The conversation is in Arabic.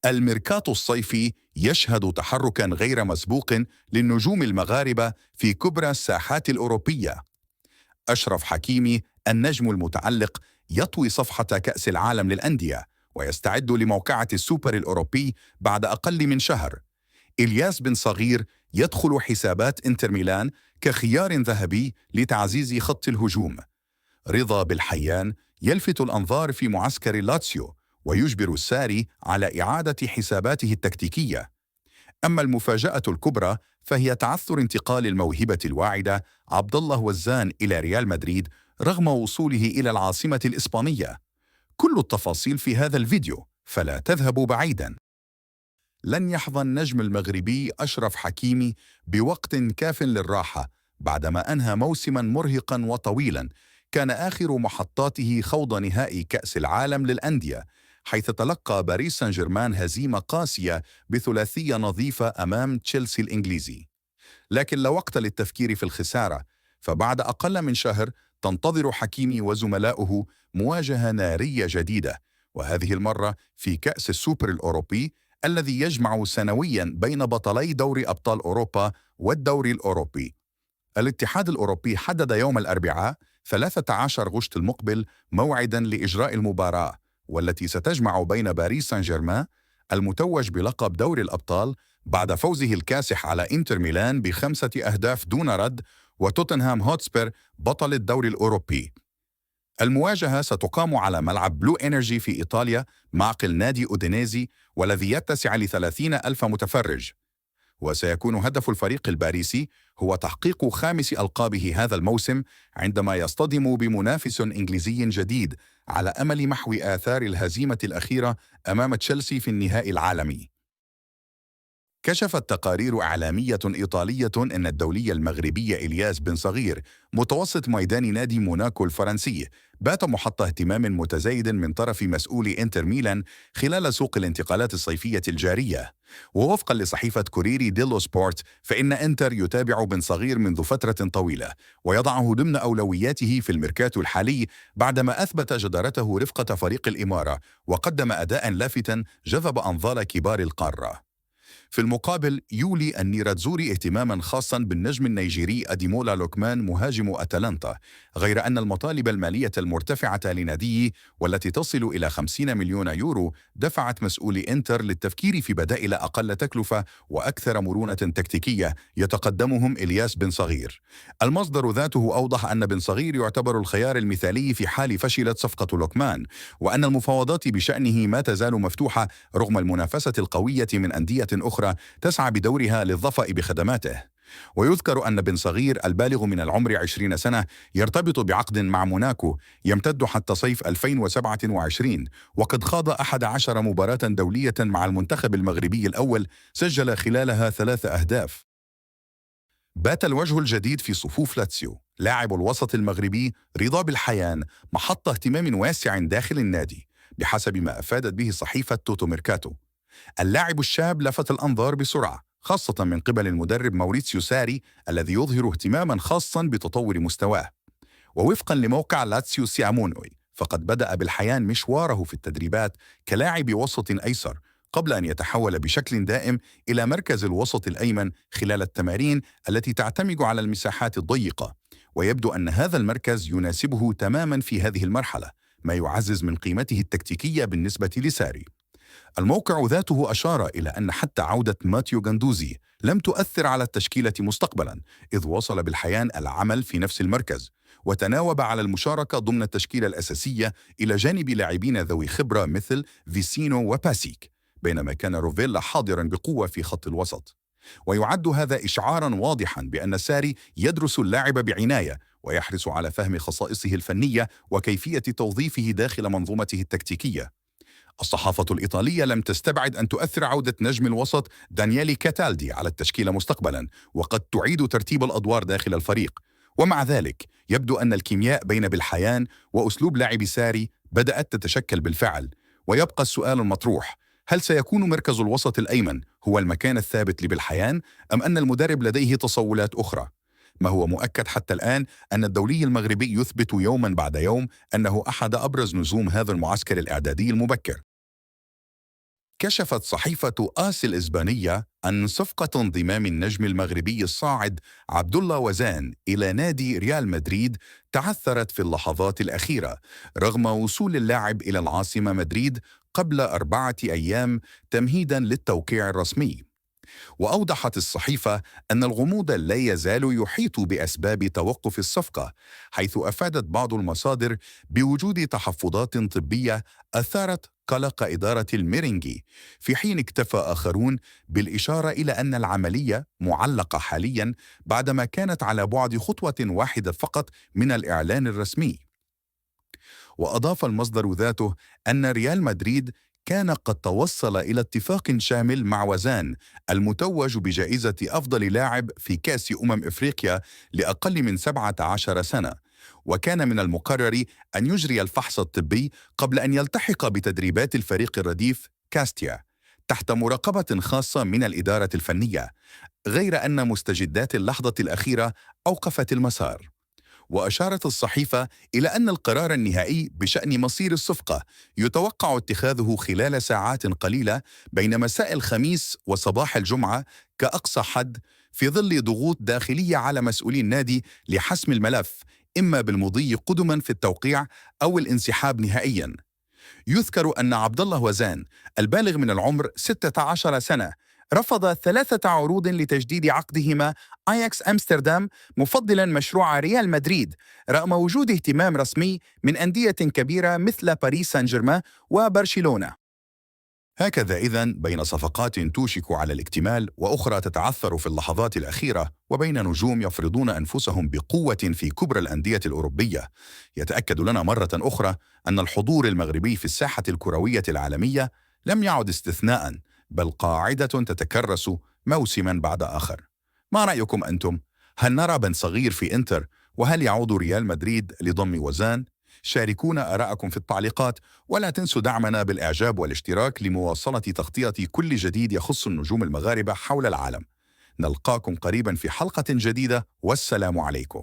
الميركاتو الصيفي يشهد تحركاً غير مسبوق للنجوم المغاربة في كبرى الساحات الأوروبية. أشرف حكيمي النجم المتألق يطوي صفحة كأس العالم للأندية ويستعد لموقعة السوبر الأوروبي بعد أقل من شهر. إلياس بن صغير يدخل حسابات إنتر ميلان كخيار ذهبي لتعزيز خط الهجوم. رضا بالحيان يلفت الأنظار في معسكر لاتسيو ويجبر الساري على إعادة حساباته التكتيكية. أما المفاجأة الكبرى فهي تعثر انتقال الموهبة الواعدة عبد الله وزان إلى ريال مدريد رغم وصوله إلى العاصمة الإسبانية. كل التفاصيل في هذا الفيديو، فلا تذهبوا بعيداً. لن يحظى النجم المغربي أشرف حكيمي بوقت كاف للراحة بعدما أنهى موسماً مرهقاً وطويلاً كان آخر محطاته خوض نهائي كأس العالم للأندية، حيث تلقى باريس سان جيرمان هزيمة قاسية بثلاثية نظيفة أمام تشيلسي الإنجليزي. لكن لا وقت للتفكير في الخسارة، فبعد أقل من شهر تنتظر حكيمي وزملاؤه مواجهة نارية جديدة، وهذه المرة في كأس السوبر الأوروبي الذي يجمع سنوياً بين بطلي دوري أبطال أوروبا والدوري الأوروبي. الاتحاد الأوروبي حدد يوم الأربعاء 13 غشت المقبل موعداً لإجراء المباراة، والتي ستجمع بين باريس سان جيرمان المتوج بلقب دوري الأبطال بعد فوزه الكاسح على إنتر ميلان ب5 أهداف دون رد، وتوتنهام هوتسبير بطل الدوري الأوروبي. المواجهة ستقام على ملعب بلو إنرجي في إيطاليا معقل نادي أودينيزي، والذي يتسع ل30,000 متفرج. وسيكون هدف الفريق الباريسي هو تحقيق 5 ألقابه هذا الموسم، عندما يصطدم بمنافس إنجليزي جديد على أمل محو آثار الهزيمة الأخيرة أمام تشيلسي في النهائي العالمي. كشفت تقارير إعلامية إيطالية أن الدولي المغربي إلياس بن صغير متوسط ميدان نادي موناكو الفرنسي بات محط اهتمام متزايد من طرف مسؤولي إنتر ميلان خلال سوق الانتقالات الصيفية الجارية. ووفقا لصحيفة كوريري ديلو سبورت، فإن إنتر يتابع بن صغير منذ فترة طويلة ويضعه ضمن أولوياته في الميركاتو الحالي، بعدما أثبت جدارته رفقة فريق الإمارة وقدم أداء لافتا جذب أنظار كبار القارة. في المقابل يولي النيراتزوري اهتماما خاصا بالنجم النيجيري أديمولا لوكمان مهاجم أتلانتا، غير أن المطالب المالية المرتفعة لناديه والتي تصل إلى 50 مليون يورو دفعت مسؤولي إنتر للتفكير في بدائل أقل تكلفة وأكثر مرونة تكتيكية يتقدمهم إلياس بن صغير. المصدر ذاته أوضح أن بن صغير يعتبر الخيار المثالي في حال فشلت صفقة لوكمان، وأن المفاوضات بشأنه ما تزال مفتوحة رغم المنافسة القوية من أندية أخرى تسعى بدورها للظفأ بخدماته. ويذكر أن بن صغير البالغ من العمر 20 سنة يرتبط بعقد مع موناكو يمتد حتى صيف 2027، وقد خاض 11 مباراة دولية مع المنتخب المغربي الأول سجل خلالها 3 أهداف. بات الوجه الجديد في صفوف لاتسيو، لاعب الوسط المغربي رضا بالحيان محط اهتمام واسع داخل النادي بحسب ما أفادت به صحيفة توتو ميركاتو. اللاعب الشاب لفت الأنظار بسرعة، خاصة من قبل المدرب موريتسيو ساري الذي يظهر اهتماما خاصا بتطور مستواه. ووفقا لموقع لاتسيو سيامونوي، فقد بدأ بالحيان مشواره في التدريبات كلاعب وسط أيسر قبل أن يتحول بشكل دائم إلى مركز الوسط الأيمن خلال التمارين التي تعتمد على المساحات الضيقة، ويبدو أن هذا المركز يناسبه تماما في هذه المرحلة، ما يعزز من قيمته التكتيكية بالنسبة لساري. الموقع ذاته أشار إلى أن حتى عودة ماتيو غاندوزي لم تؤثر على التشكيلة مستقبلا، إذ واصل بالحيان العمل في نفس المركز وتناوب على المشاركة ضمن التشكيلة الأساسية إلى جانب لاعبين ذوي خبرة مثل فيسينو وباسيك، بينما كان روفيلا حاضرا بقوة في خط الوسط. ويعد هذا إشعارا واضحا بأن ساري يدرس اللاعب بعناية ويحرص على فهم خصائصه الفنية وكيفية توظيفه داخل منظومته التكتيكية. الصحافة الإيطالية لم تستبعد أن تؤثر عودة نجم الوسط دانييلي كاتالدي على التشكيلة مستقبلا، وقد تعيد ترتيب الأدوار داخل الفريق. ومع ذلك يبدو أن الكيمياء بين بالحيان وأسلوب لعب ساري بدأت تتشكل بالفعل، ويبقى السؤال المطروح: هل سيكون مركز الوسط الأيمن هو المكان الثابت لبالحيان، أم أن المدرب لديه تصولات أخرى؟ ما هو مؤكد حتى الآن أن الدولي المغربي يثبت يوما بعد يوم أنه أحد أبرز نجوم هذا المعسكر الإعدادي المبكر. كشفت صحيفة آس الإسبانية عن صفقة انضمام النجم المغربي الصاعد عبد الله وزان إلى نادي ريال مدريد تعثرت في اللحظات الأخيرة رغم وصول اللاعب إلى العاصمة مدريد قبل 4 أيام تمهيداً للتوقيع الرسمي. وأوضحت الصحيفة أن الغموض لا يزال يحيط بأسباب توقف الصفقة، حيث أفادت بعض المصادر بوجود تحفظات طبية أثارت قلق إدارة الميرينجي، في حين اكتفى آخرون بالإشارة إلى أن العملية معلقة حالياً بعدما كانت على بعد خطوة واحدة فقط من الإعلان الرسمي. وأضاف المصدر ذاته أن ريال مدريد كان قد توصل إلى اتفاق شامل مع وزان المتوج بجائزة أفضل لاعب في كأس إفريقيا لأقل من 17 سنة، وكان من المقرر أن يجري الفحص الطبي قبل أن يلتحق بتدريبات الفريق الرديف كاستيا تحت مراقبة خاصة من الإدارة الفنية، غير أن مستجدات اللحظة الأخيرة أوقفت المسار. وأشارت الصحيفة إلى أن القرار النهائي بشأن مصير الصفقة يتوقع اتخاذه خلال ساعات قليلة بين مساء الخميس وصباح الجمعة كأقصى حد، في ظل ضغوط داخلية على مسؤولي النادي لحسم الملف، إما بالمضي قدما في التوقيع أو الانسحاب نهائياً. يذكر أن عبد الله وزان البالغ من العمر 16 سنة رفض 3 عروض لتجديد عقده مع أياكس أمستردام، مفضلا مشروع ريال مدريد رغم وجود اهتمام رسمي من أندية كبيرة مثل باريس سان جيرمان وبرشلونة. هكذا إذن بين صفقات توشك على الاكتمال وأخرى تتعثر في اللحظات الأخيرة، وبين نجوم يفرضون أنفسهم بقوة في كبرى الأندية الأوروبية، يتأكد لنا مرة أخرى أن الحضور المغربي في الساحة الكروية العالمية لم يعد استثناء، بل قاعدة تتكرس موسما بعد آخر. ما رأيكم أنتم؟ هل نرى بن صغير في إنتر؟ وهل يعود ريال مدريد لضم وزان؟ شاركونا آراءكم في التعليقات، ولا تنسوا دعمنا بالإعجاب والاشتراك لمواصلة تغطية كل جديد يخص النجوم المغاربة حول العالم. نلقاكم قريبا في حلقة جديدة، والسلام عليكم.